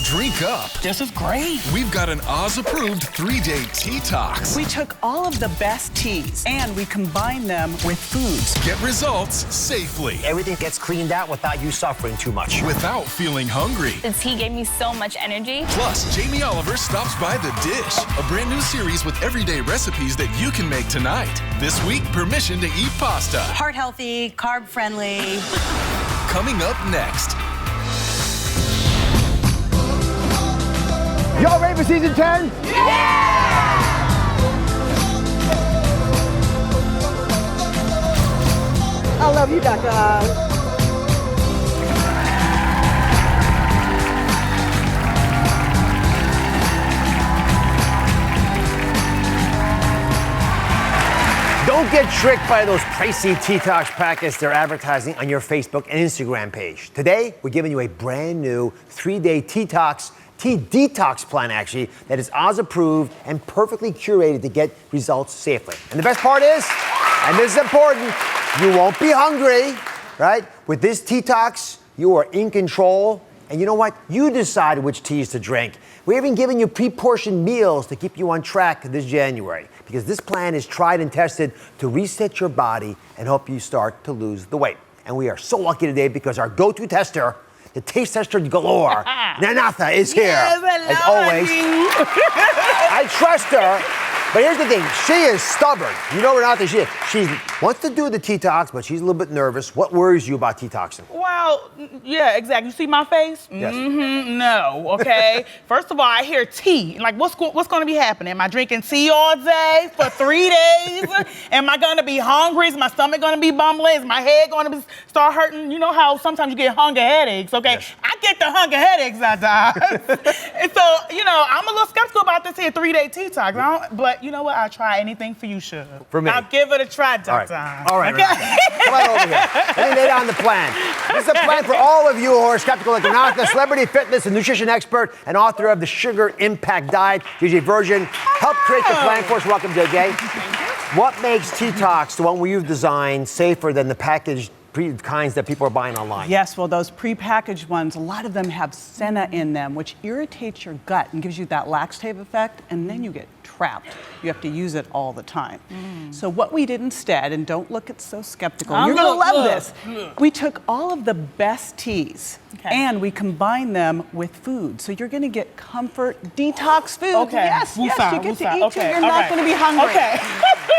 drink up. This is great. We've got an Oz-approved 3-day Teatox. We took all of the best teas and we combined them with foods. Get results safely. Everything gets cleaned out without you suffering too much. Without feeling hungry. The tea gave me so much energy. Plus, Jamie Oliver stops by The Dish, a brand new series with everyday recipes that you can make tonight. This week, permission to eat pasta. Heart healthy, carb friendly. Coming up next. Y'all ready for season 10? I love you, Dr. Oz. Don't get tricked by those pricey Teatox packets they're advertising on your Facebook and Instagram page. Today, we're giving you a brand new 3-day Teatox, tea detox plan actually, that is Oz approved and perfectly curated to get results safely. And the best part is, and this is important, you won't be hungry, right? With this Teatox, you are in control. And you know what? You decide which teas to drink. We're even giving you pre-portioned meals to keep you on track this January, because this plan is tried and tested to reset your body and help you start to lose the weight. And we are so lucky today because our go-to tester, the taste tester galore, Nanatha, is here. Yes, as always. I trust her. But here's the thing, she is stubborn. You know Renata, she wants to do the Teatox, but she's a little bit nervous. What worries you about detoxing? Well, yeah, exactly. You see my face? Yes. No, okay? First of all, I hear tea. Like, what's going to be happening? Am I drinking tea all day for 3 days? Am I going to be hungry? Is my stomach going to be bumbling? Is my head going to start hurting? You know how sometimes you get hunger headaches, okay? Yes. I get the hunger headaches, and so, you know, I'm a little skeptical about this here 3-day Teatox. But you know what? I'll try anything for you, Sugar. For me. I'll give it a try, Dr. All right, okay? Come on over here. Let me lay down the plan. This is a plan for all of you who are skeptical like Renata, celebrity fitness and nutrition expert and author of the Sugar Impact Diet, JJ Version. Help create the plan for us. Welcome, JJ. What makes Teatox, the one you've designed, safer than the packaged kinds that people are buying online? Yes, well, those prepackaged ones, a lot of them have senna in them, which irritates your gut and gives you that laxative effect, and then you get trapped. You have to use it all the time. So what we did instead, and don't look at so skeptical, you're gonna love this. We took all of the best teas and we combined them with food. So you're gonna get comfort, detox food. Okay. Yes, you get to eat okay. it. You're not gonna be hungry. Okay.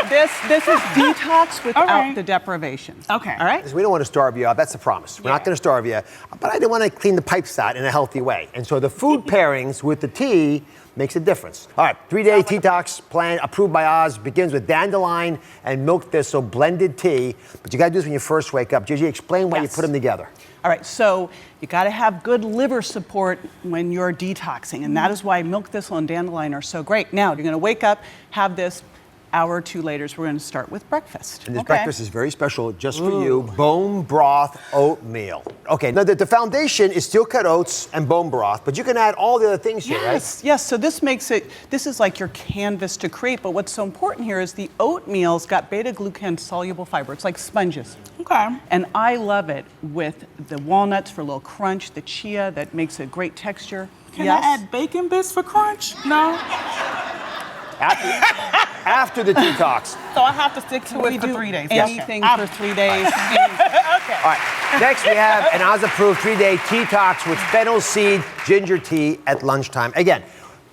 This is detox without the deprivations. Okay. All right? We don't want to starve you out. That's the promise. We're not going to starve you. But I didn't want to clean the pipes out in a healthy way. And so the food pairings with the tea makes a difference. All right, 3-day Teatox plan approved by Oz begins with dandelion and milk thistle blended tea. But you got to do this when you first wake up. Gigi, explain why you put them together. All right, so you got to have good liver support when you're detoxing, and that is why milk thistle and dandelion are so great. Now, you're going to wake up, have this. Hour or two later, so we're going to start with breakfast. And this breakfast is very special just for you. Bone broth oatmeal. Okay, now the foundation is steel cut oats and bone broth, but you can add all the other things here, right? Yes, so this makes it, this is like your canvas to create, but what's so important here is the oatmeal's got beta-glucan soluble fiber. It's like sponges. Okay. And I love it with the walnuts for a little crunch, the chia that makes a great texture. Can I add bacon bits for crunch? No? After the Teatox. So I have to stick to it for 3 days. Anything for 3 days. Okay. All right, next we have an Oz-approved 3-day Teatox with fennel seed ginger tea at lunchtime. Again,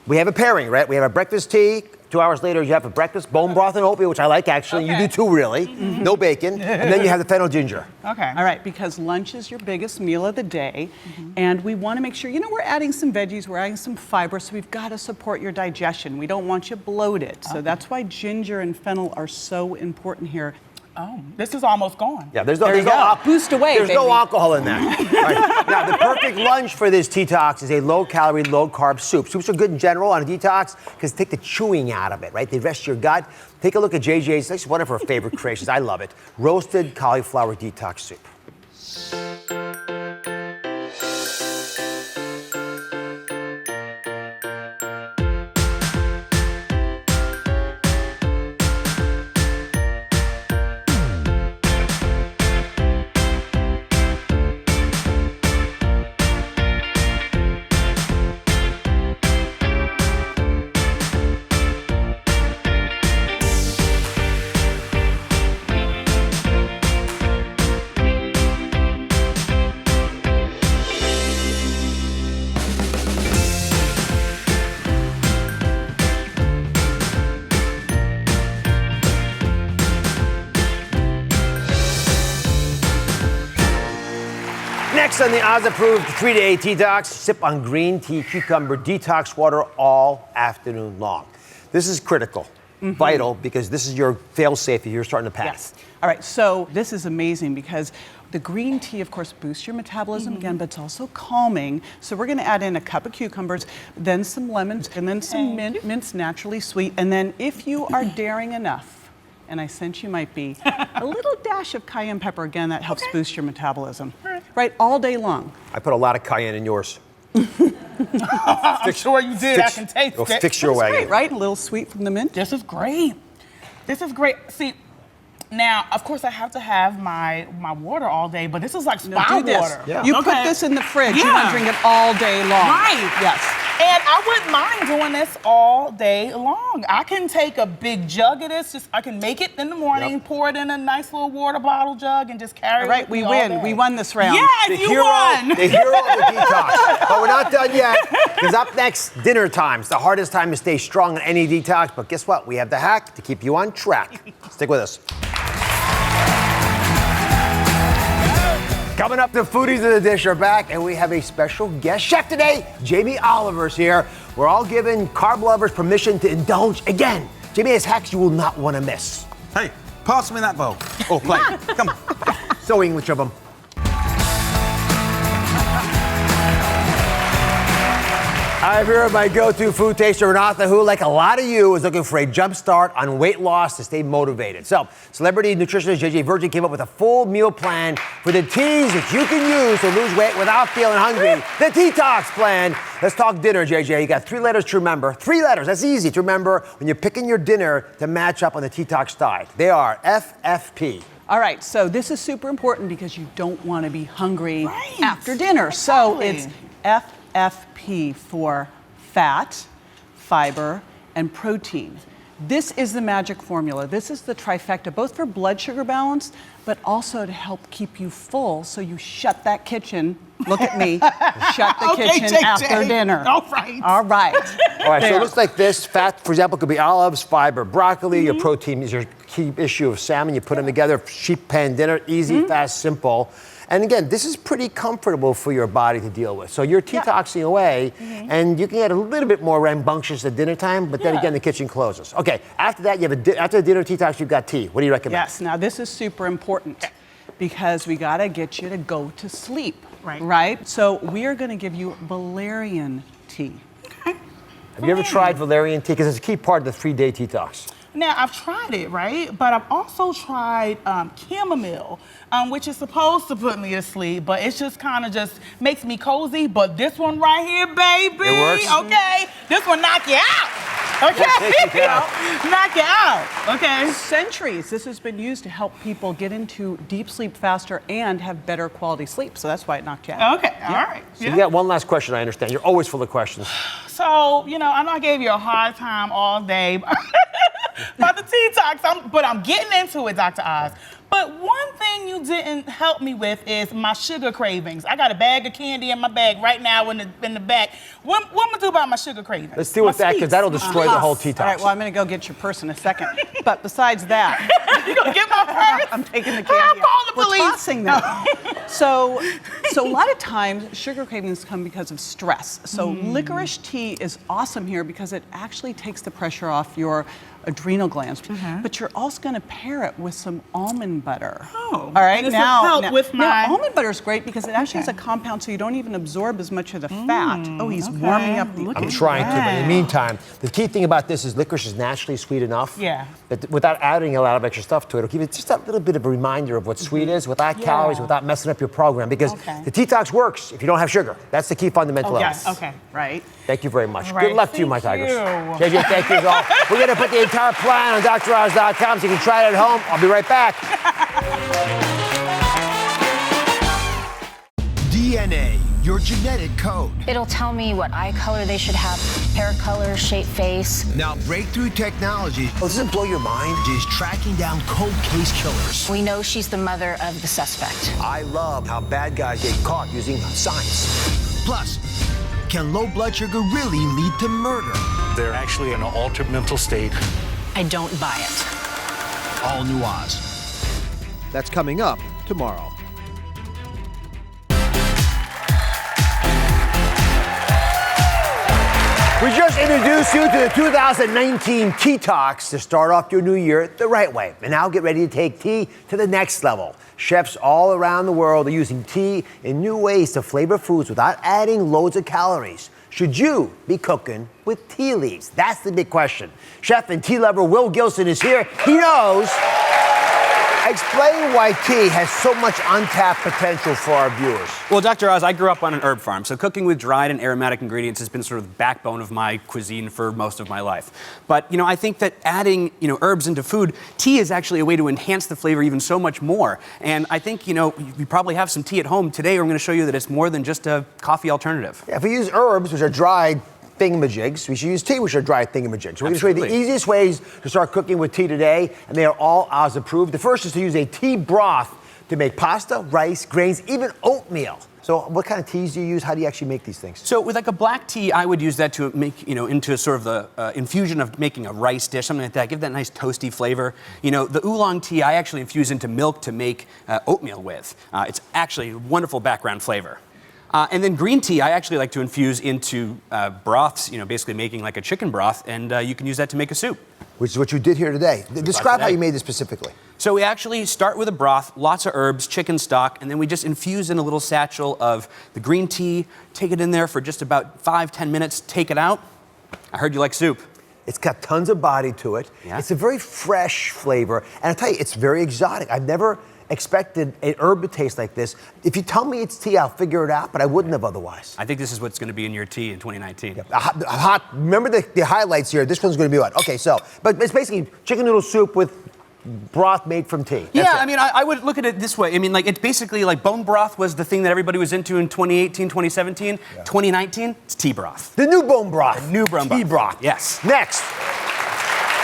we have a pairing, right? We have a breakfast tea. 2 hours later, you have a breakfast, bone broth and oatmeal, which I like actually. You do too, really. No bacon. And then you have the fennel ginger. Okay. All right, because lunch is your biggest meal of the day. And we want to make sure, you know, we're adding some veggies, we're adding some fiber, so we've got to support your digestion. We don't want you bloated. So that's why ginger and fennel are so important here. Oh, this is almost gone. Yeah, there's no boost away. There's no alcohol in that. Right. Now, the perfect lunch for this Teatox is a low-calorie, low-carb soup. Soups are good in general on a detox because they take the chewing out of it, right? They rest your gut. Take a look at JJ's. This is one of her favorite creations. I love it. Roasted cauliflower detox soup. Next on the Oz-approved 3-day Teatox, sip on green tea cucumber detox water all afternoon long. This is critical, vital, because this is your fail-safe if you're starting to pass. Yes. All right, so this is amazing because the green tea, of course, boosts your metabolism again, but it's also calming. So we're gonna add in a cup of cucumbers, then some lemons, and then some mint. Mint's naturally sweet. And then if you are daring enough, and I sense you might be, a little dash of cayenne pepper, again, that helps boost your metabolism. Right, all day long. I put a lot of cayenne in yours. I'm sure you did. I can taste Go it. fix your wagon. Great, right? A little sweet from the mint. This is great. This is great. See, now, of course, I have to have my water all day, but this is like spa Do this. water. Yeah. You put this in the fridge. You Yeah. want to drink it all day long. Right. Yes. And I wouldn't mind doing this all day long. I can take a big jug of this. I can make it in the morning, pour it in a nice little water bottle jug, and just carry it. All right, with we me all win. day. We won this round. Yes, you won. The hero of the detox. But we're not done yet, because up next, dinner time's the hardest time to stay strong on any detox. But guess what? We have the hack to keep you on track. Stick with us. Coming up, the foodies of the dish are back, and we have a special guest chef today. Jamie Oliver's here. We're all giving carb lovers permission to indulge again. Jamie has hacks you will not want to miss. Hey, pass me that bowl. Oh, plate. Come on. So English of them. I have here my go-to food taster, Renata, who, like a lot of you, is looking for a jump start on weight loss to stay motivated. So, celebrity nutritionist JJ Virgin came up with a full meal plan for the teas that you can use to lose weight without feeling hungry. The Teatox plan. Let's talk dinner, JJ. You got 3 letters to remember. 3 letters. That's easy to remember when you're picking your dinner to match up on the Teatox diet. They are FFP. All right, so this is super important because you don't want to be hungry after dinner. So it's FFP for fat, fiber, and protein. This is the magic formula. This is the trifecta, both for blood sugar balance, but also to help keep you full so you shut that kitchen. Look at me. Shut the kitchen after dinner. All right. All right. All right, so There. it looks like this. Fat, for example, could be olives, fiber, broccoli. Your protein is your key issue of salmon. You put them together, sheep pan dinner, easy, fast, simple. And again, this is pretty comfortable for your body to deal with. So you're detoxing away, and you can get a little bit more rambunctious at dinner time, but then again, the kitchen closes. Okay, after that, you have after the dinner detox, you've got tea. What do you recommend? Yes, now this is super important because we gotta get you to go to sleep, Right. right? So we are gonna give you valerian tea. Have you ever tried valerian tea? Because it's a key part of the 3-day detox. Now, I've tried it, right? But I've also tried chamomile, which is supposed to put me to sleep, but it just kind of just makes me cozy. But this one right here, baby. It works? Okay. This one knock you out. Okay. Take you out. Knock you out. Okay. Centuries, this has been used to help people get into deep sleep faster and have better quality sleep. So that's why it knocked you out. Okay. All right. So you got one last question, I understand. You're always full of questions. So, you know, I know I gave you a hard time all day about the Teatox, but I'm getting into it, Dr. Oz. But one thing you didn't help me with is my sugar cravings. I got a bag of candy in my bag right now in the back. What am I gonna do about my sugar cravings? Let's deal with that, because that'll destroy the whole Teatox. All right, well, I'm gonna go get your purse in a second. But besides that, You gonna get my purse? I'm taking the candy I'll out. call the We're police. tossing them. So a lot of times sugar cravings come because of stress. So licorice tea is awesome here because it actually takes the pressure off your adrenal glands. But you're also going to pair it with some almond butter. Oh, all right. and this Now, will help with my- now, almond butter is great because it actually has a compound so you don't even absorb as much of the fat. Oh, he's warming up the. Look I'm at trying to, but in the that. meantime, the key thing about this is licorice is naturally sweet enough. Yeah. But without adding a lot of extra stuff to it, it'll give you just that little bit of a reminder of what sweet is without calories, without messing up your program. Because the Teatox works if you don't have sugar. That's the key fundamental element. Yes. Okay. Right. Thank you very much. All right, Good luck to you, my thank tigers. you. JJ, thank you as all. We're going to put the entire plan on DrOz.com so you can try it at home. I'll be right back. DNA, your genetic code. It'll tell me what eye color they should have, hair color, shape, face. Now, breakthrough technology Oh, does it blow your mind? is tracking down cold case killers. We know she's the mother of the suspect. I love how bad guys get caught using science. Plus, can low blood sugar really lead to murder? They're actually in an altered mental state. I don't buy it. All new Oz. That's coming up tomorrow. We just introduced you to the 2019 Teatox to start off your new year the right way. And now get ready to take tea to the next level. Chefs all around the world are using tea in new ways to flavor foods without adding loads of calories. Should you be cooking with tea leaves? That's the big question. Chef and tea lover Will Gilson is here. He knows. Explain why tea has so much untapped potential for our viewers. Well, Dr. Oz, I grew up on an herb farm, so cooking with dried and aromatic ingredients has been sort of the backbone of my cuisine for most of my life. But, I think that adding, herbs into food, tea is actually a way to enhance the flavor even so much more. And I think, you probably have some tea at home. Today, I'm going to show you that it's more than just a coffee alternative. Yeah, if we use herbs, which are dried thingamajigs, we should use tea, which are dried thingamajigs. So we're going to show you the easiest ways to start cooking with tea today, and they are all Oz approved. The first is to use a tea broth to make pasta, rice, grains, even oatmeal. So what kind of teas do you use? How do you actually make these things? So with like a black tea, I would use that to make, into sort of the infusion of making a rice dish, something like that. Give that nice toasty flavor. The oolong tea, I actually infuse into milk to make oatmeal with. It's actually a wonderful background flavor. And then green tea, I actually like to infuse into broths, basically making like a chicken broth, and you can use that to make a soup. Which is what you did here today. Describe how you made this specifically. So we actually start with a broth, lots of herbs, chicken stock, and then we just infuse in a little satchel of the green tea, take it in there for just about 5-10 minutes, take it out. I heard you like soup. It's got tons of body to it. Yeah. It's a very fresh flavor, and I tell you, it's very exotic. I've never expected an herb to taste like this. If you tell me it's tea, I'll figure it out, but I wouldn't have otherwise. I think this is what's going to be in your tea in 2019. Yeah. Remember the highlights here. This one's going to be what? Okay, but it's basically chicken noodle soup with broth made from tea. I would look at it this way. It's basically like bone broth was the thing that everybody was into in 2018, 2017. Yeah. 2019, it's tea broth. The new bone broth. The new bone broth. Tea broth. Yes. Next.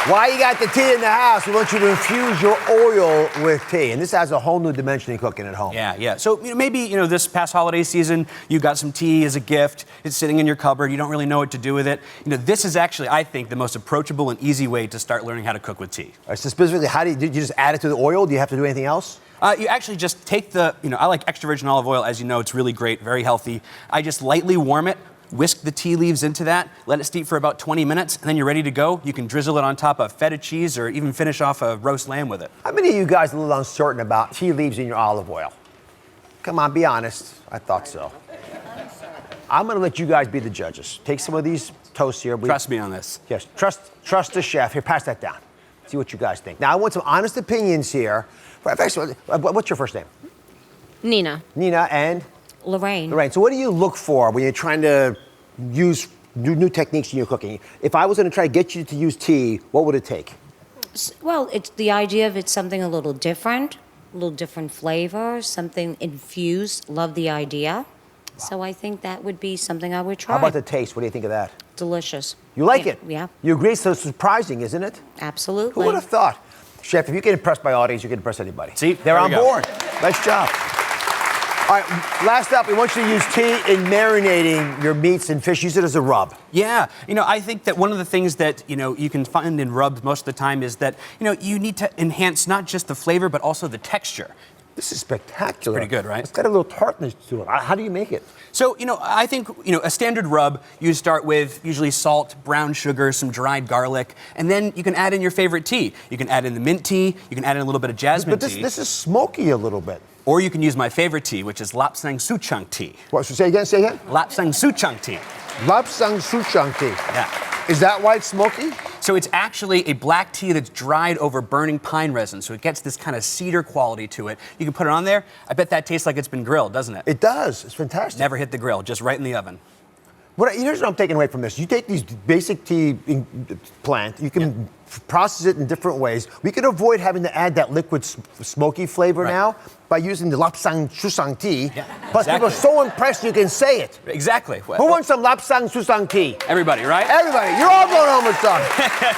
While you got the tea in the house, we want you to infuse your oil with tea. And this adds a whole new dimension in cooking at home. Yeah. So maybe, this past holiday season, you got some tea as a gift. It's sitting in your cupboard. You don't really know what to do with it. This is actually, I think, the most approachable and easy way to start learning how to cook with tea. All right, so specifically, did you just add it to the oil? Do you have to do anything else? You actually just take I like extra virgin olive oil. As you know, it's really great, very healthy. I just lightly warm it. Whisk the tea leaves into that, let it steep for about 20 minutes, and then you're ready to go. You can drizzle it on top of feta cheese or even finish off a roast lamb with it. How many of you guys are a little uncertain about tea leaves in your olive oil? Come on, be honest. I thought so. I'm going to let you guys be the judges. Take some of these toasts here. Trust me on this. Yes, trust the chef. Here, pass that down. See what you guys think. Now, I want some honest opinions here. What's your first name? Nina. Nina and? Lorraine. Lorraine. So what do you look for when you're trying to use new techniques in your cooking? If I was going to try to get you to use tea, what would it take? Well, it's the idea of it's something a little different flavor, something infused. Love the idea. Wow. So I think that would be something I would try. How about the taste? What do you think of that? Delicious. You like it? Yeah. You agree? So surprising, isn't it? Absolutely. Who would have thought? Chef, if you get impressed by audience, you can impress anybody. See? They're on board. Nice job. All right, last up, we want you to use tea in marinating your meats and fish. Use it as a rub. Yeah, I think that one of the things that, you can find in rubs most of the time is that, you need to enhance not just the flavor, but also the texture. This is spectacular. It's pretty good, right? It's got a little tartness to it. How do you make it? So, I think, a standard rub, you start with usually salt, brown sugar, some dried garlic, and then you can add in your favorite tea. You can add in the mint tea, you can add in a little bit of jasmine tea. But this is smoky a little bit. Or you can use my favorite tea, which is lapsang souchong tea. What, so say again? Lapsang souchong tea. Lapsang souchong tea. Yeah. Is that why it's smoky? So it's actually a black tea that's dried over burning pine resin, so it gets this kind of cedar quality to it. You can put it on there. I bet that tastes like it's been grilled, doesn't it? It does. It's fantastic. Never hit the grill, just right in the oven. Here's what I'm taking away from this. You take these basic tea plant, you can process it in different ways. We could avoid having to add that liquid smoky flavor now by using the lapsang souchong tea. Yeah, plus, people are so impressed you can say it. Exactly. Who wants some lapsang souchong tea? Everybody, right? Everybody. You're all going home with some.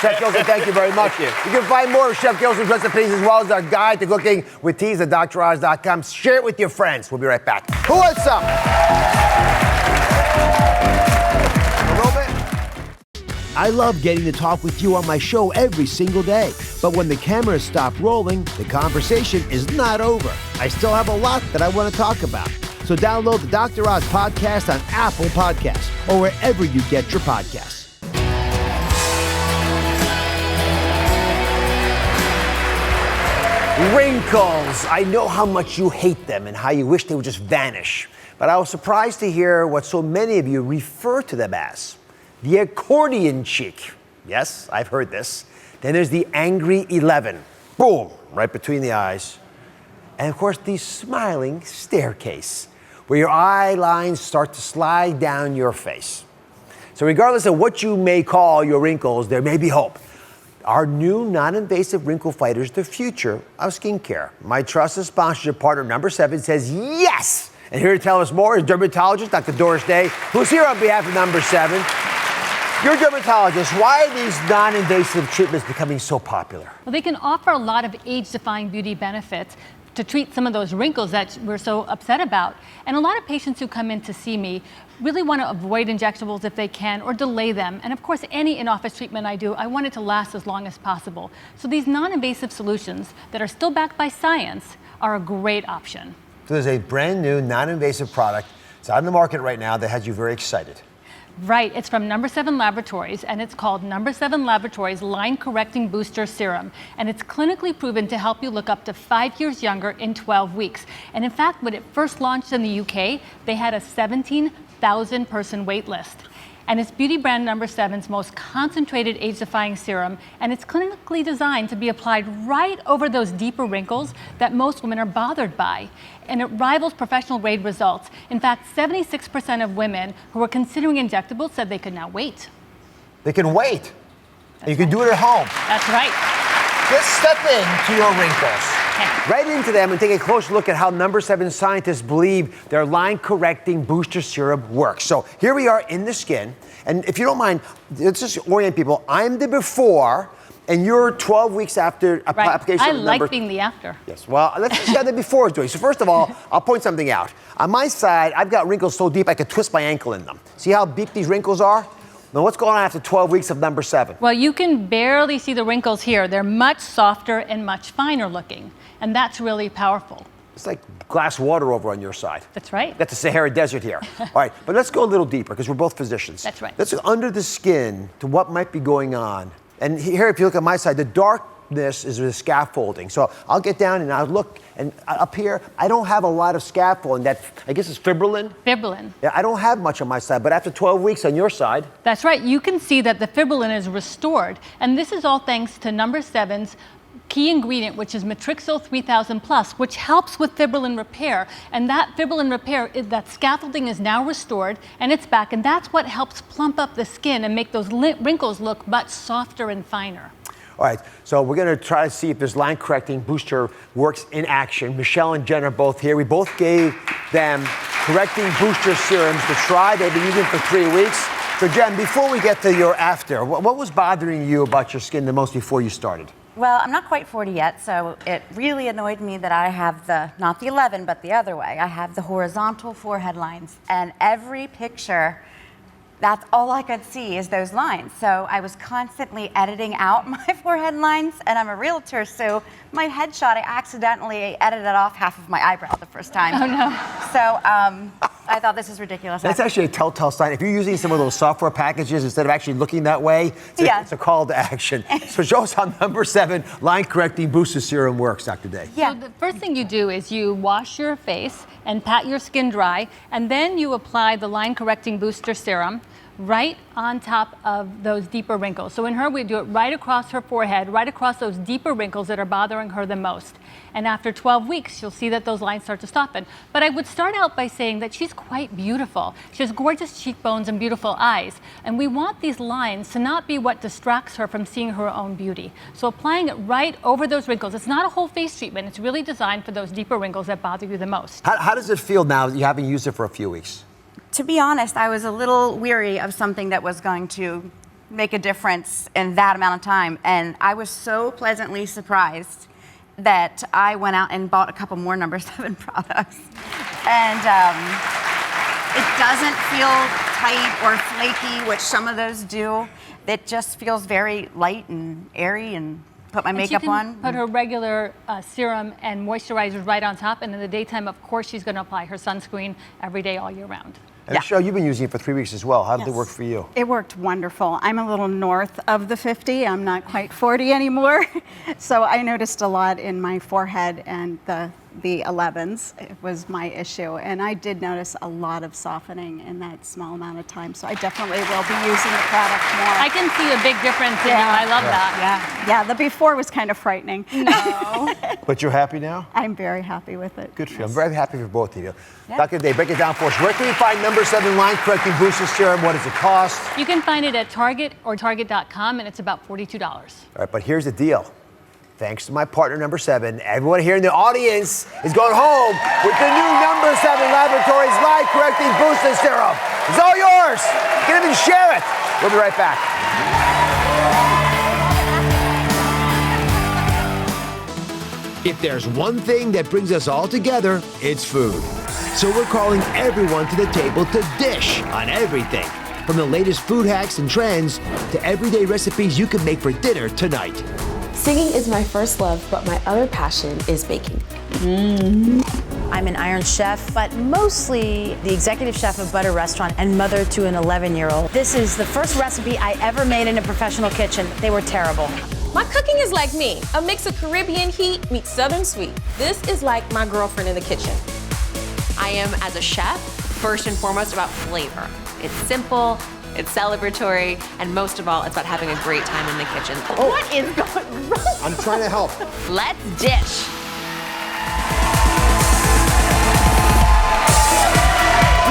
Chef Gilson, thank you very much. Thank you. You can find more of Chef Gilson's recipes as well as our guide to cooking with teas at DrOz.com. Share it with your friends. We'll be right back. Who wants some? I love getting to talk with you on my show every single day. But when the cameras stop rolling, the conversation is not over. I still have a lot that I want to talk about. So download the Dr. Oz podcast on Apple Podcasts or wherever you get your podcasts. Wrinkles. I know how much you hate them and how you wish they would just vanish. But I was surprised to hear what so many of you refer to them as. The accordion cheek. Yes, I've heard this. Then there's the angry 11. Boom, right between the eyes. And of course, the smiling staircase, where your eye lines start to slide down your face. So regardless of what you may call your wrinkles, there may be hope. Our new non-invasive wrinkle fighter is the future of skincare. My trusted sponsorship partner, number 7, says yes! And here to tell us more is dermatologist Dr. Doris, who's here on behalf of number 7. You're a dermatologist. Why are these non-invasive treatments becoming so popular? Well, they can offer a lot of age-defying beauty benefits to treat some of those wrinkles that we're so upset about. And a lot of patients who come in to see me really want to avoid injectables if they can or delay them. And of course, any in-office treatment I do, I want it to last as long as possible. So these non-invasive solutions that are still backed by science are a great option. So there's a brand new non-invasive product. It's out in the market right now that has you very excited. Right, it's from Number 7 Laboratories, and it's called Number 7 Laboratories Line Correcting Booster Serum. And it's clinically proven to help you look up to 5 years younger in 12 weeks. And in fact, when it first launched in the UK, they had a 17,000 person wait list. And it's beauty brand Number 7's most concentrated age-defying serum, and it's clinically designed to be applied right over those deeper wrinkles that most women are bothered by. And it rivals professional-grade results. In fact, 76% of women who were considering injectables said they could now wait. They can wait. And you can do it at home. That's right. Let's step into your wrinkles. Right into them and take a close look at how Number 7 scientists believe their line-correcting booster serum works. So here we are in the skin, and if you don't mind, let's just orient people. I'm the before, and you're 12 weeks after application I of like number... being the after. Yes, well, let's see how the before is doing. So first of all, I'll point something out. On my side, I've got wrinkles so deep I could twist my ankle in them. See how deep these wrinkles are? Now, what's going on after 12 weeks of Number 7? Well, you can barely see the wrinkles here. They're much softer and much finer looking, and that's really powerful. It's like glass water over on your side. That's right. That's the Sahara Desert here. All right, but let's go a little deeper because we're both physicians. That's right. Let's go under the skin to what might be going on. And here, if you look at my side, the darkness is the scaffolding. So I'll get down and I'll look, and up here, I don't have a lot of scaffolding. That, I guess it's fibrilin? Fibrilin. Yeah, I don't have much on my side, but after 12 weeks on your side. That's right. You can see that the fibrilin is restored. And this is all thanks to Number 7's key ingredient, which is Matrixyl 3000 plus, which helps with fibrilin repair. And that fibrilin repair, that scaffolding is now restored and it's back. And that's what helps plump up the skin and make those wrinkles look much softer and finer. All right, so we're going to try to see if this line correcting booster works in action. Michelle and Jen are both here. We both gave them correcting booster serums to try. They've been using it for 3 weeks. So Jen, before we get to your after, what was bothering you about your skin the most before you started? Well, I'm not quite 40 yet, so it really annoyed me that I have not the 11, but the other way. I have the horizontal forehead lines, and every picture, that's all I could see is those lines. So I was constantly editing out my forehead lines, and I'm a realtor, so my headshot, I accidentally edited off half of my eyebrow the first time. Oh no. So I thought this is ridiculous. That's actually a telltale sign. If you're using some of those software packages instead of actually looking that way, it's a call to action. So show us how Number 7 line correcting booster serum works, Dr. Day. Yeah. So the first thing you do is you wash your face and pat your skin dry, and then you apply the line correcting booster serum right on top of those deeper wrinkles. So in her, we do it right across her forehead, right across those deeper wrinkles that are bothering her the most. And after 12 weeks, you'll see that those lines start to soften. But I would start out by saying that she's quite beautiful. She has gorgeous cheekbones and beautiful eyes. And we want these lines to not be what distracts her from seeing her own beauty. So applying it right over those wrinkles. It's not a whole face treatment. It's really designed for those deeper wrinkles that bother you the most. How does it feel now that you haven't used it for a few weeks? To be honest, I was a little weary of something that was going to make a difference in that amount of time. And I was so pleasantly surprised that I went out and bought a couple more Number 7 products. And it doesn't feel tight or flaky, which some of those do. It just feels very light and airy, and put my makeup on. Put her regular serum and moisturizers right on top, and in the daytime, of course, she's going to apply her sunscreen every day all year round. And Michelle, you've been using it for 3 weeks as well. How did it work for you? It worked wonderful. I'm a little north of the 50. I'm not quite 40 anymore. So I noticed a lot in my forehead and the 11s. It was my issue. And I did notice a lot of softening in that small amount of time. So I definitely will be using the product more. I can see a big difference in you. I love that. Yeah, the before was kind of frightening. No. But you're happy now? I'm very happy with it. Good for you. I'm very happy for both of you. Dr. Day, break it down for us. Where can we find number 7 line correcting booster serum? What does it cost? You can find it at Target or Target.com, and it's about $42. All right, but here's the deal. Thanks to my partner, number 7, everyone here in the audience is going home with the new number 7 Laboratories Line Correcting Booster Serum. It's all yours. Get it and share it. We'll be right back. If there's one thing that brings us all together, it's food. So we're calling everyone to the table to dish on everything. From the latest food hacks and trends to everyday recipes you can make for dinner tonight. Singing is my first love, but my other passion is baking. I'm an Iron Chef, but mostly the executive chef of Butter Restaurant and mother to an 11-year-old. This is the first recipe I ever made in a professional kitchen. They were terrible. My cooking is like me, a mix of Caribbean heat meets Southern sweet. This is like my girlfriend in the kitchen. I am, as a chef, first and foremost about flavor. It's simple, it's celebratory, and most of all, it's about having a great time in the kitchen. Oh. What is going wrong? I'm trying to help. Let's dish.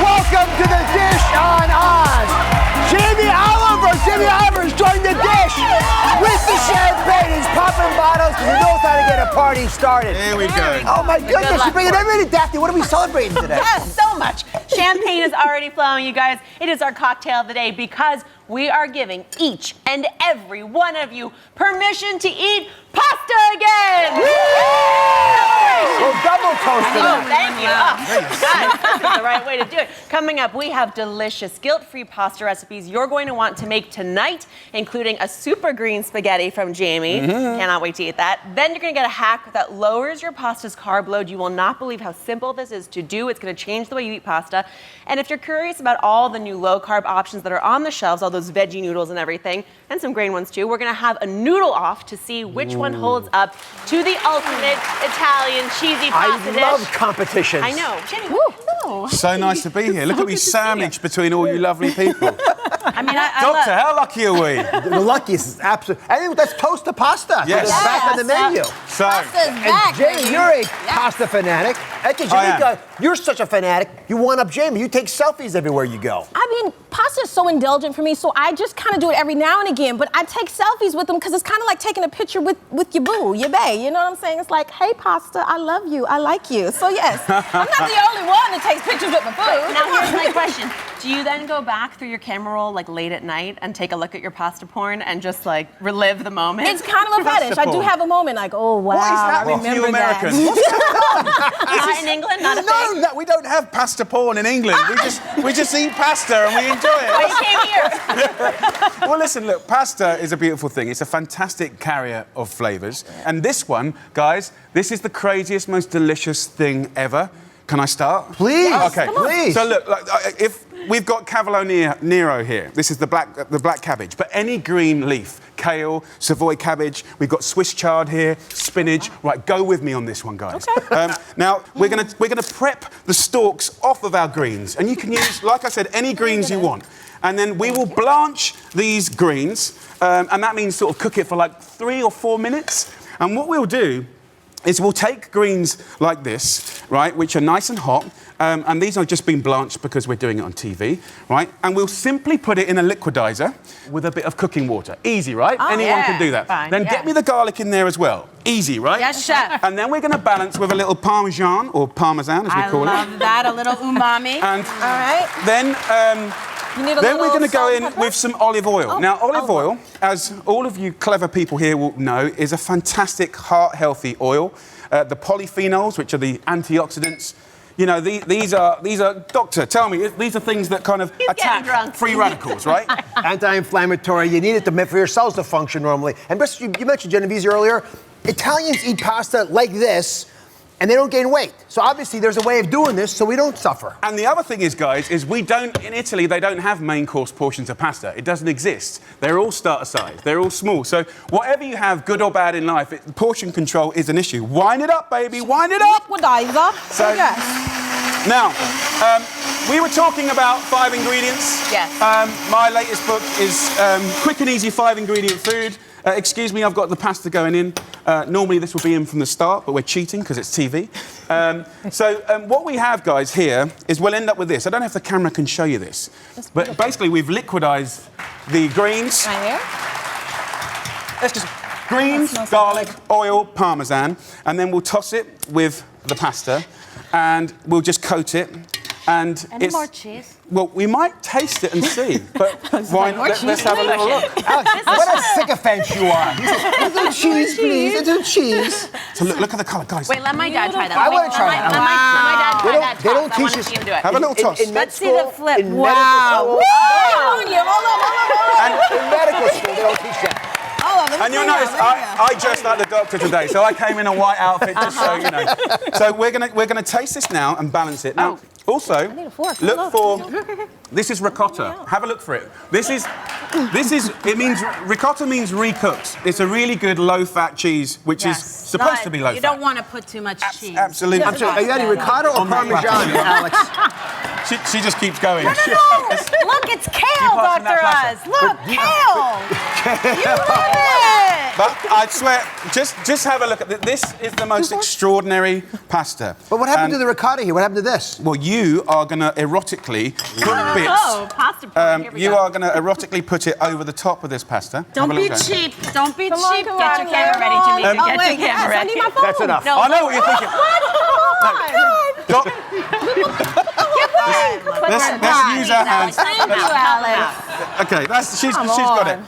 Welcome to the Dish on Oz. Jamie Oliver's joined the dish with the champagne. He's popping bottles because he knows how to get a party started. Here we go. Oh my goodness, you're bringing everything. Daphne, what are we celebrating today? Yes, so much. Champagne is already flowing, you guys. It is our cocktail of the day because we are giving each and every one of you permission to eat pasta again. We'll double toast it. Oh, thank you. Oh, guys, this is the right way to do it. Coming up, we have delicious guilt-free pasta recipes you're going to want to make tonight, including a super green spaghetti from Jamie. Cannot wait to eat that. Then you're going to get a hack that lowers your pasta's carb load. You will not believe how simple this is to do. It's going to change the way you eat pasta. And if you're curious about all the new low-carb options that are on the shelves, all those veggie noodles and everything, and some grain ones too, we're going to have a noodle off to see which one holds up to the ultimate Italian cheesy pasta dish. I love competitions. I know. Jenny, hello. So nice to be here. Look at me sandwiched between all you lovely people. I mean, Doctor, how lucky are we? The luckiest is absolutely. I think that's toast to pasta. Yes. It's back on the menu. So, and Jamie, you're a pasta fanatic. Angelica, you're such a fanatic. You one up Jamie. You take selfies everywhere you go. I mean, pasta is so indulgent for me, so I just kind of do it every now and again, but I take selfies with them because it's kind of like taking a picture with your boo, your bae, you know what I'm saying? It's like, hey, pasta, I love you, I like you. So yes, I'm not the only one that takes pictures with my food. Now here's my question. Do you then go back through your camera roll like late at night and take a look at your pasta porn and just like relive the moment? It's kind of a fetish. I do have a moment like, oh wow, I remember that. Not in England, not a thing? No, we don't have pasta porn in England. We just eat pasta and we enjoy it. Well, you came here. Well, listen, look, pasta is a beautiful thing. It's a fantastic carrier of flavors. And this one, guys, this is the craziest, most delicious thing ever. Can I start? Please. Okay. Please. So look, if we've got Cavolo Nero here, this is the black cabbage, but any green leaf, kale, Savoy cabbage, we've got Swiss chard here, spinach. Right, go with me on this one, guys. Okay. Now we're gonna prep the stalks off of our greens, and you can use, like I said, any greens you want. And then we will blanch these greens, and that means sort of cook it for like 3 or 4 minutes. And what we'll do is we'll take greens like this, right, which are nice and hot, and these are just been blanched because we're doing it on TV, right? And we'll simply put it in a liquidizer with a bit of cooking water. Easy, right? Oh, Anyone yeah. can do that. Fine, Then yeah. get me the garlic in there as well. Easy, right? Yes, chef. And then we're going to balance with a little parmesan, or parmesan as we call it. I love that, a little umami. And all right. then we're going to go in pepper? with some olive oil. Oh, Now, olive oil, as all of you clever people here will know, is a fantastic heart-healthy oil. The polyphenols, which are the antioxidants, you know, these are, Doctor, tell me, these are things that kind of attack free radicals, right? Anti-inflammatory. You need it for your cells to function normally. And you mentioned Genovese earlier. Italians eat pasta like this. and they don't gain weight. So obviously there's a way of doing this so we don't suffer. And the other thing is, guys, is we don't, in Italy, they don't have main course portions of pasta. It doesn't exist. They're all starter size. They're all small. So whatever you have, good or bad in life, portion control is an issue. Wind it up, baby, wind it up. Liquidizer. So, now, we were talking about 5 ingredients. Yes. My latest book is Quick and Easy 5-Ingredient Food. Excuse me, I've got the pasta going in. Normally this will be in from the start, but we're cheating because it's TV. What we have, guys, here is we'll end up with this. I don't know if the camera can show you this, but basically we've liquidized the greens. Right here. Let's just greens, garlic, oil, parmesan, and then we'll toss it with the pasta, and we'll just coat it. And Any more cheese? Well, we might taste it and see, but why not? Let's have a little look. Alex, what a sycophant you are. A little cheese, please. A little cheese. So look at the colour, guys. Wait, let my dad try that. I want to try that. Let my dad try that. They don't toss. I teach wanna us. see him do it. Have a little toss. Let's see the flip. In Wow. medical school, they don't teach that. And you'll notice I dressed like the doctor today, so I came in a white outfit just so you know. So we're gonna taste this now and balance it. Now, also, look for this is ricotta. Have a look for it. Ricotta means recooked. It's a really good low-fat cheese, which is supposed to be low-fat. You don't want to put too much cheese. Absolutely. I'm sorry, are you adding ricotta or parmesan, Alex? She just keeps going. No. Look, it's kale, Dr. Oz. Look, kale. You love it. But I swear, just have a look at this. This is the most extraordinary pasta. But what happened to the ricotta here? What happened to this? Well, you are going to erotically put bits. Oh, pasta porn. Here we You go. are going to erotically put it over the top of this pasta. Don't Have a be look, guys. cheap. Don't be cheap. Get your camera ready, Jimmy. Get your camera ready. I need my phone. That's enough. I know what you're thinking. Let's use our hands. Thank you, Alex. Okay, she's got it.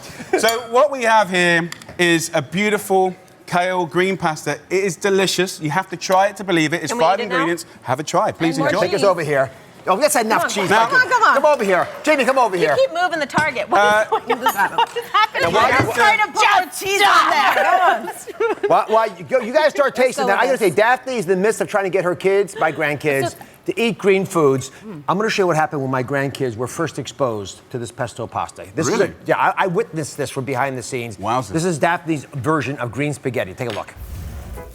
So what we have here is a beautiful kale green pasta. It is delicious. You have to try it to believe it. It's Can we 5 eat it now? ingredients. Have a try. Please enjoy. Take us over here. Oh, that's enough cheese. Now- Come over here. Jamie, come over here. Keep moving the target. What is happening? Why- Just trying to put cheese on there. Why you guys start tasting that? I gotta say, Daphne's in the midst of trying to get her kids, my grandkids, to eat green foods. I'm gonna show you what happened when my grandkids were first exposed to this pesto pasta. This Really? is I witnessed this from behind the scenes. Wowzers. This is Daphne's version of green spaghetti. Take a look.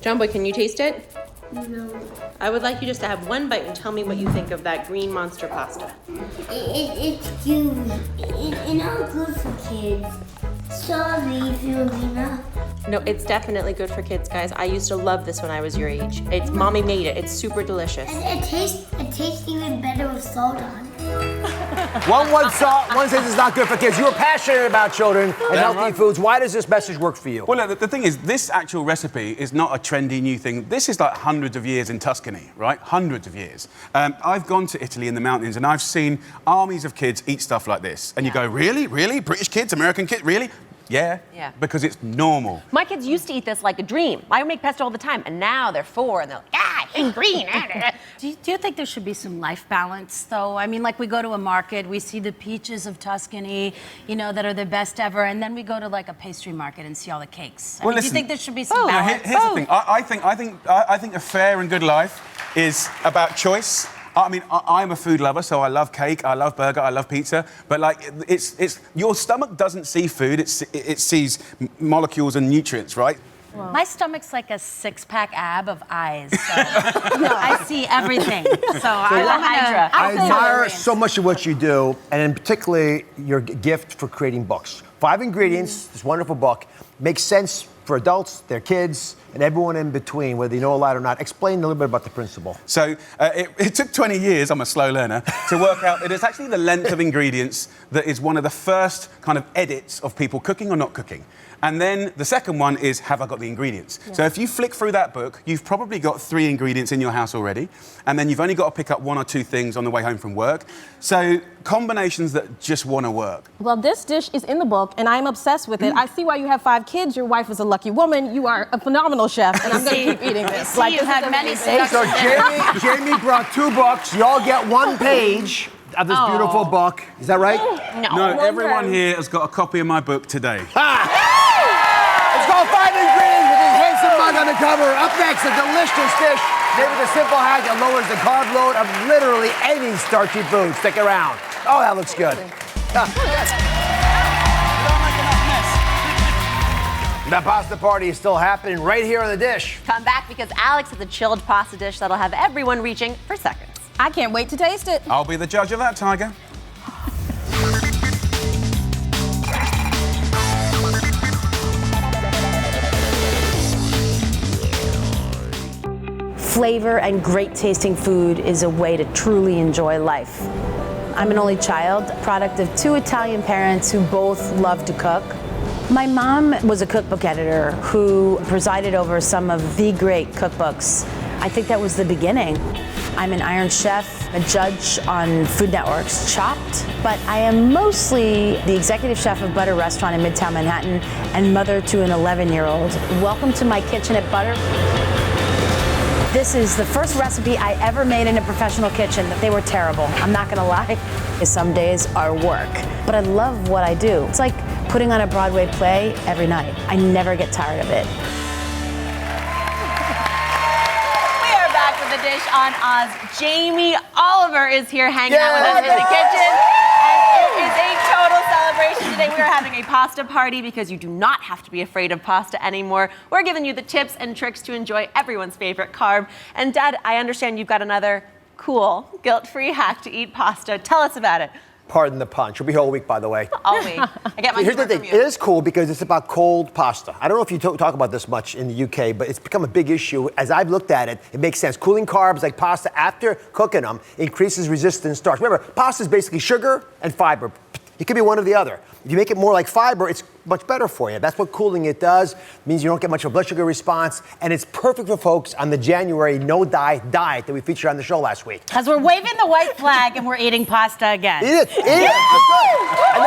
John Boy, can you taste it? No. I would like you just to have one bite and tell me what you think of that green monster pasta. It's cute. It's not good for kids. Sorry, Fiorina. No, it's definitely good for kids, guys. I used to love this when I was your age. It's mommy made it. It's super delicious. It tastes even better with salt on it. One says it's not good for kids. You were passionate about children and healthy foods. Why does this message work for you? Well, look, the thing is, this actual recipe is not a trendy new thing. This is like hundreds of years in Tuscany, right? Hundreds of years. I've gone to Italy in the mountains and I've seen armies of kids eat stuff like this. And you go, really? Really? British kids? American kids? Really? Yeah. Because it's normal. My kids used to eat this like a dream. I would make pesto all the time, and now they're 4, and they're like, I hate green. Do you think there should be some life balance, though? I mean, like we go to a market, we see the peaches of Tuscany, that are the best ever, and then we go to like a pastry market and see all the cakes. I mean, do you think there should be some balance? Here's the thing. I think a fair and good life is about choice. I mean, I'm a food lover, so I love cake, I love burger, I love pizza. But like, it's your stomach doesn't see food; it sees molecules and nutrients, right? My stomach's like a 6-pack ab of eyes. So I see everything. So I admire so much of what you do, and in particularly your gift for creating books. 5 ingredients, this wonderful book, makes sense for adults, their kids, and everyone in between, whether you know a lot or not. Explain a little bit about the principle. So it took 20 years, I'm a slow learner, to work out it is actually the length of ingredients that is one of the first kind of edits of people cooking or not cooking. And then the second one is, have I got the ingredients? Yeah. So if you flick through that book, you've probably got 3 ingredients in your house already, and then you've only got to pick up 1 or 2 things on the way home from work. So combinations that just want to work. Well, this dish is in the book, and I'm obsessed with it. I see why you have 5 kids. Your wife is a lucky woman. You are a phenomenal chef, and I'm going to keep eating this. Like, you've had many So Jamie brought 2 books. You all get 1 page of this beautiful book. Is that right? No, everyone here has got a copy of my book today. It's called 5 Ingredients with his handsome mug on the cover. Up next, a delicious dish Maybe the simple hack that lowers the carb load of literally any starchy food. Stick around. Oh, that looks good. The pasta party is still happening right here on the dish. Come back because Alex has a chilled pasta dish that'll have everyone reaching for seconds. I can't wait to taste it. I'll be the judge of that, Tiger. Flavor and great tasting food is a way to truly enjoy life. I'm an only child, product of 2 Italian parents who both love to cook. My mom was a cookbook editor who presided over some of the great cookbooks. I think that was the beginning. I'm an Iron Chef, a judge on Food Network's Chopped, but I am mostly the executive chef of Butter Restaurant in Midtown Manhattan and mother to an 11-year-old. Welcome to my kitchen at Butter. This is the first recipe I ever made in a professional kitchen. They were terrible, I'm not gonna lie. Some days are work, but I love what I do. It's like putting on a Broadway play every night. I never get tired of it. We are back with the dish on Oz. Jamie Oliver is here hanging out with us in the kitchen. And it is a total celebration today. We are having a pasta party because you do not have to be afraid of pasta anymore. We're giving you the tips and tricks to enjoy everyone's favorite carb. And Dad, I understand you've got another cool, guilt-free hack to eat pasta. Tell us about it. Pardon the pun. She'll be here all week, by the way. All week. I get my Here's the humor thing. from you. It is cool because it's about cold pasta. I don't know if you talk about this much in the UK, but it's become a big issue. As I've looked at it, it makes sense. Cooling carbs like pasta after cooking them increases resistance starch. Remember, pasta is basically sugar and fiber. It could be one or the other. If you make it more like fiber, it's much better for you. That's what cooling it does. It means you don't get much of a blood sugar response, and it's perfect for folks on the January no-dye diet that we featured on the show last week. Because we're waving the white flag and we're eating pasta again. It is. It is. And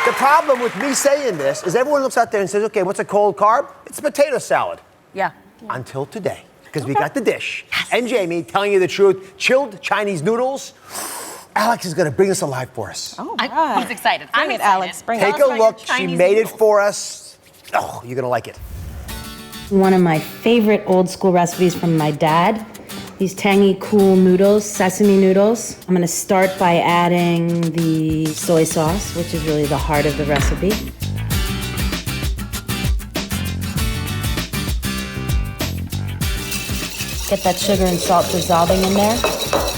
the problem with me saying this is everyone looks out there and says, okay, what's a cold carb? It's a potato salad. Yeah. Until today, because we got the dish. Yes. And Jamie, telling you the truth, chilled Chinese noodles. Alex is going to bring this alive for us. Oh, right. He's excited. I'm excited. Alex, bring it. Take a look. She made it for us. Oh, you're going to like it. One of my favorite old school recipes from my dad. These tangy, cool noodles, sesame noodles. I'm gonna start by adding the soy sauce, which is really the heart of the recipe. Get that sugar and salt dissolving in there.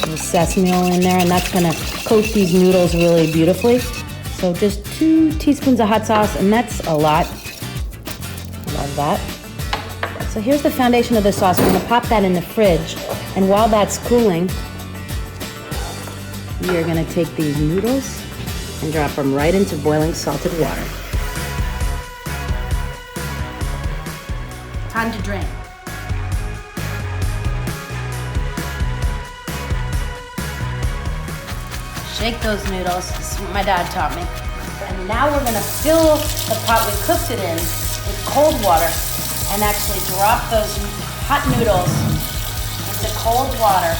And the sesame oil in there, and that's gonna coat these noodles really beautifully. So just 2 teaspoons of hot sauce, and that's a lot. Love that. So here's the foundation of the sauce. We're gonna pop that in the fridge, and while that's cooling, we are gonna take these noodles and drop them right into boiling salted water. Time to drain. Shake those noodles. This is what my dad taught me. And now we're gonna fill the pot we cooked it in with cold water and actually drop those hot noodles into cold water.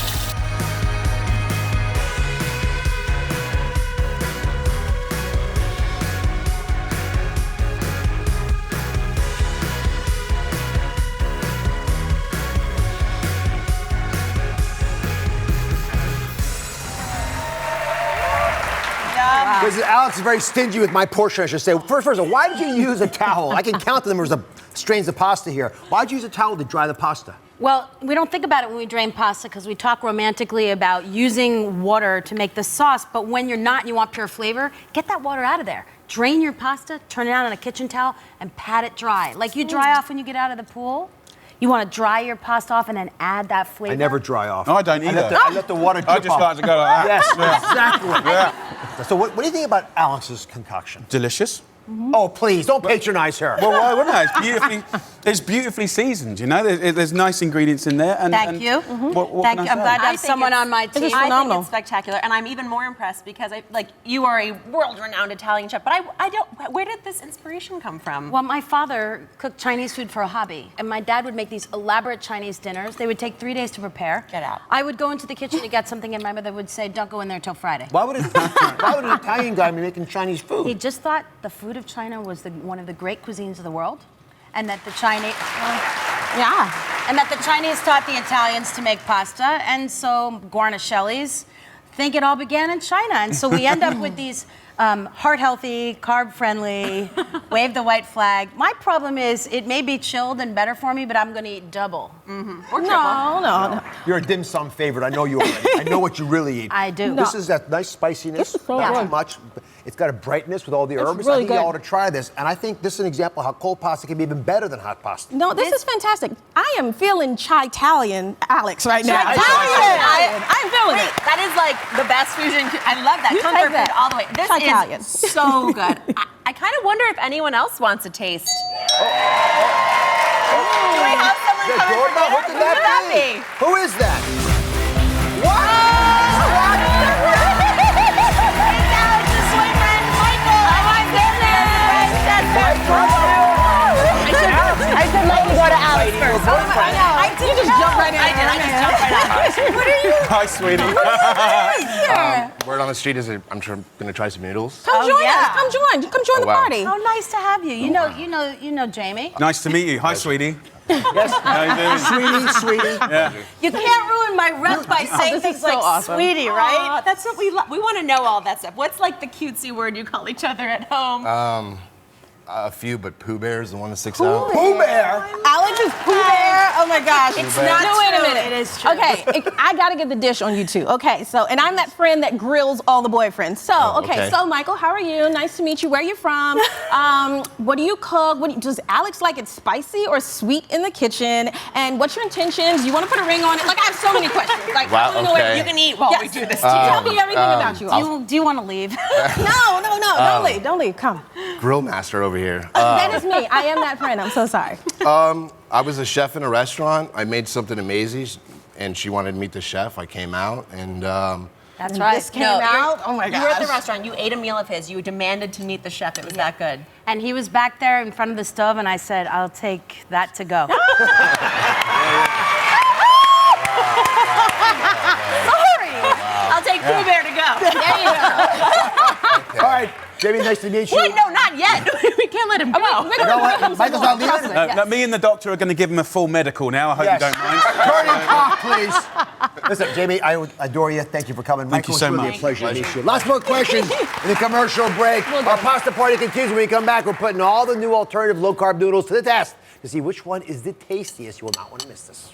Because Alex is very stingy with my portion, I should say. First of all, why did you use a towel? I can count the numbers of strains of pasta here. Why did you use a towel to dry the pasta? Well, we don't think about it when we drain pasta because we talk romantically about using water to make the sauce, but when you're not and you want pure flavor, get that water out of there. Drain your pasta, turn it out on a kitchen towel, and pat it dry. Like you dry off when you get out of the pool. You want to dry your pasta off and then add that flavor. I never dry off. No, I don't either. I let the water drip I just like to go like that. Yes, Yeah. exactly. Yeah. So what do you think about Alex's concoction? Delicious. Oh, please, don't patronize her. Well, why wouldn't I? It's beautifully seasoned, you know? There's nice ingredients in there. Thank you. What Thank can you. I I'm say? glad to have someone on my team. is I phenomenal. think it's spectacular, and I'm even more impressed because you are a world-renowned Italian chef. But I don't. Where did this inspiration come from? Well, my father cooked Chinese food for a hobby, and my dad would make these elaborate Chinese dinners. They would take 3 days to prepare. Get out. I would go into the kitchen to get something, and my mother would say, "Don't go in there till Friday." Why would an Italian guy be making Chinese food? He just thought the food of China was one of the great cuisines of the world, and that the Chinese. Yeah. And that the Chinese taught the Italians to make pasta, and so Guarnaschelli's think it all began in China. And so we end up with these heart-healthy, carb-friendly, wave the white flag. My problem is it may be chilled and better for me, but I'm going to eat double. Or triple. No. You're a dim sum favorite. I know you are. I know what you really eat. I do. This is that nice spiciness. This is so not good. too much. It's got a brightness with all the herbs. really I think you good. ought to try this. And I think this is an example of how cold pasta can be even better than hot pasta. No, this is fantastic. I am feeling Chi-Italian Alex right now. Chi-Italian. I'm feeling it. That is like the best fusion. I love that. You Comfort take that. food all the way. This Chi-Italian. is so good. I kind of wonder if anyone else wants a taste. Do we have someone The coming for doorbell? dinner? What could that be? Who is that? I said let me go to Alex first. I know. You just jumped right in. I just jumped right in. What are you? Hi, sweetie. Word on the street is that I'm gonna try some noodles. Come join us. Come join the wow. party. How nice to have you. You know Jamie. Nice to meet you. Hi, sweetie. Yes. How you doing? Sweetie. Yeah. You can't ruin my rep by saying this things is so like awesome. sweetie, right? That's what we love. We want to know all that stuff. What's like the cutesy word you call each other at home? A few, but Pooh Bear is the one that sticks out. Pooh Bear? Alex is Pooh Bear. Oh my gosh. It's not No, wait a true. minute. It is true. Okay, I gotta get the dish on you two. Okay, so, and I'm that friend that grills all the boyfriends. So, okay. So Michael, how are you? Nice to meet you. Where are you from? What do you cook? Does Alex like it spicy or sweet in the kitchen? And what's your intentions? You want to put a ring on it? Like, I have so many questions. Like, Wow, I wanna know okay. You can eat while we do this. Tell me everything about you. Do you want to leave? No, don't leave. Come. Grill master over here. That is me. I am that friend. I'm so sorry. I was a chef in a restaurant. I made something amazing, and she wanted to meet the chef. I came out, and That's And right. this came out? Oh my You were at the gosh. restaurant. You ate a meal of his. You demanded to meet the chef. It was that good. And he was back there in front of the stove, and I said, I'll take that to go. Sorry. I'll take Pooh Bear to go. There you go. All right, Jamie, nice to meet you. Wait, no, not yet. We can't let him go. You know what? Michael's not leaving. Me and the doctor are going to give him a full medical now. I hope you don't mind. Turn your cock, please. Listen, Jamie, I adore you. Thank you for coming. Thank you so Michael, much. it's really a pleasure to meet you. Lots more questions in the commercial break. Our pasta party continues. When we come back, we're putting all the new alternative low-carb noodles to the test to see which one is the tastiest. You will not want to miss this.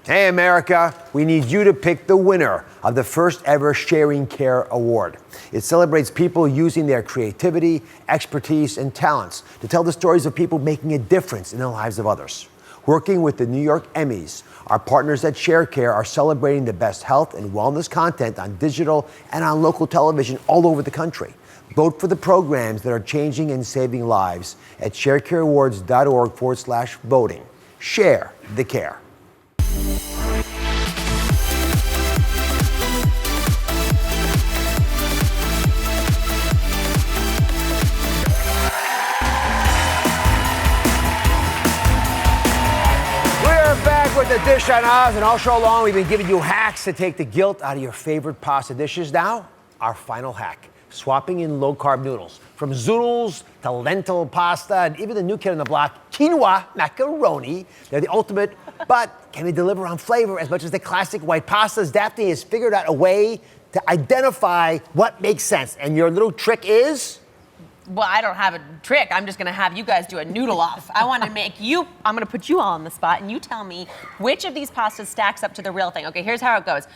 Hey, America, we need you to pick the winner of the first ever Sharing Care Award. It celebrates people using their creativity, expertise, and talents to tell the stories of people making a difference in the lives of others. Working with the New York Emmys, our partners at ShareCare are celebrating the best health and wellness content on digital and on local television all over the country. Vote for the programs that are changing and saving lives at sharecareawards.org/voting. Share the care. With the Dish on Oz, and all show long, we've been giving you hacks to take the guilt out of your favorite pasta dishes. Now, our final hack, swapping in low-carb noodles. From zoodles to lentil pasta, and even the new kid on the block, quinoa macaroni. They're the ultimate, but can they deliver on flavor as much as the classic white pastas? Daphne has figured out a way to identify what makes sense, and your little trick is? Well, I don't have a trick. I'm just going to have you guys do a noodle off. I want to make you, I'm going to put you all on the spot, and you tell me which of these pastas stacks up to the real thing. Okay, here's how it goes.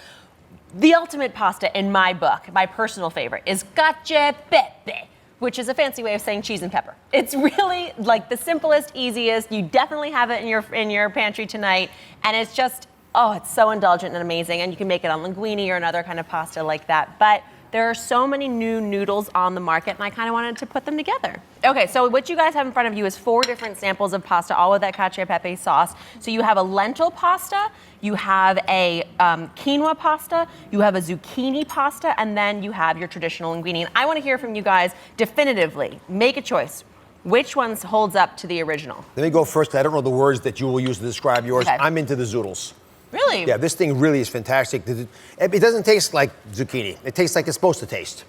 The ultimate pasta in my book, my personal favorite, is cacio e pepe, which is a fancy way of saying cheese and pepper. It's really like the simplest, easiest. You definitely have it in your pantry tonight, and it's just, oh, it's so indulgent and amazing, and you can make it on linguine or another kind of pasta like that. But there are so many new noodles on the market, and I kind of wanted to put them together. Okay, so what you guys have in front of you is 4 different samples of pasta, all with that cacio e pepe sauce. So you have a lentil pasta, you have a quinoa pasta, you have a zucchini pasta, and then you have your traditional linguine. And I want to hear from you guys definitively. Make a choice. Which one holds up to the original? Let me go first. I don't know the words that you will use to describe yours. Okay. I'm into the zoodles. Really? Yeah, this thing really is fantastic. It doesn't taste like zucchini. It tastes like it's supposed to taste.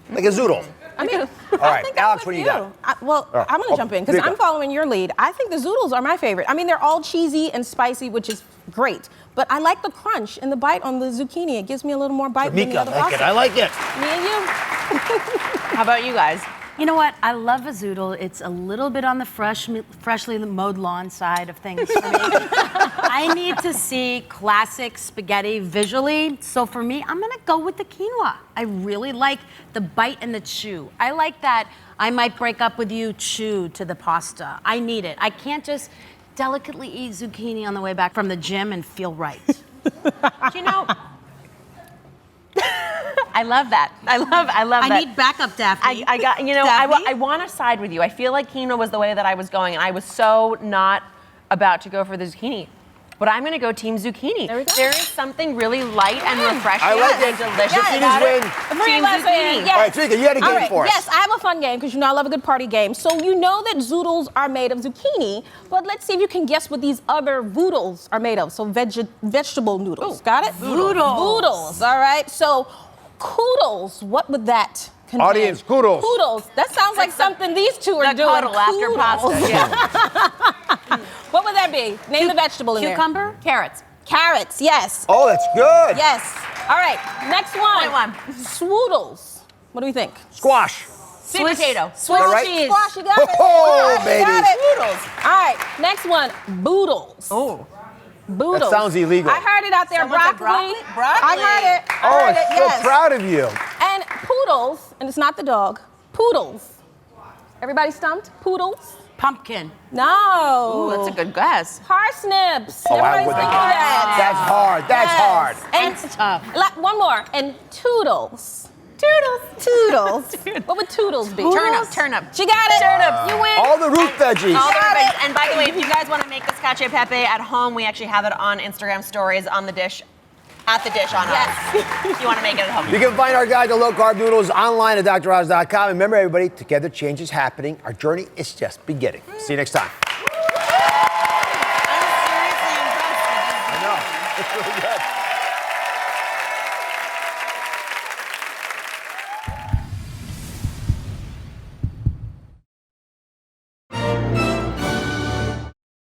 Like a zoodle. I mean, All right, Alex, what do you got? I'm going to jump in because Rika. I'm following your lead. I think the zoodles are my favorite. I mean, they're all cheesy and spicy, which is great. But I like the crunch and the bite on the zucchini. It gives me a little more bite than the other pasta. I like it. Me and you. How about you guys? You know what? I love a zoodle. It's a little bit on the freshly mowed lawn side of things for me. I need to see classic spaghetti visually. So for me, I'm gonna go with the quinoa. I really like the bite and the chew. I like that I might break up with you chew to the pasta. I need it. I can't just delicately eat zucchini on the way back from the gym and feel right. You know, I love that. I love that. I need backup, Daphne. I got, you know, I want to side with you. I feel like quinoa was the way that I was going, and I was so not about to go for the zucchini. But I'm going to go team zucchini. There we go. There is something really light and refreshing and delicious about it. Team zucchini. Yes. All right, Trika, you had a game for us. Yes, I have a fun game because you know I love a good party game. So you know that zoodles are made of zucchini, but let's see if you can guess what these other voodles are made of. So vegetable noodles. Got it? Voodles. All right. So koodles, what would that contain? Audience, kudos. Kudos. That sounds like something these two are doing. Cuddle after pasta. Yeah. What would that be? Name the vegetable in there. Cucumber? Carrots. Carrots, yes. Oh, that's good. Yes. All right, next one. Swoodles. What do we think? Squash. Sweet potato. Swiss right? cheese. Squash, you got it. Oh, You baby. got it. Swoodles. All right, next one. Boodles. Oh. Boodles. That sounds illegal. I heard it out there. Someone said Broccoli. broccoli? I heard it. I Oh, heard it. I'm Yes. so proud of you. And poodles, and it's not the dog. Poodles. Everybody stumped? Poodles? Pumpkin. No. Ooh, that's a good guess. Parsnips. Oh, I Everybody's wouldn't thinking have that. That's hard. That's hard. And That's tough. one more. And toodles. Toodles. What would toodles be? Turnip. She got it. Turnip. You win. All the root veggies. All the veggies. And by the way, if you guys want to make this cacio pepe at home, we actually have it on Instagram stories on the dish, at the dish on ours. If you want to make it at home. You can find our guide to low-carb noodles online at DrOz.com. And remember, everybody, together change is happening. Our journey is just beginning. See you next time. I'm seriously impressed. I know. It's really good.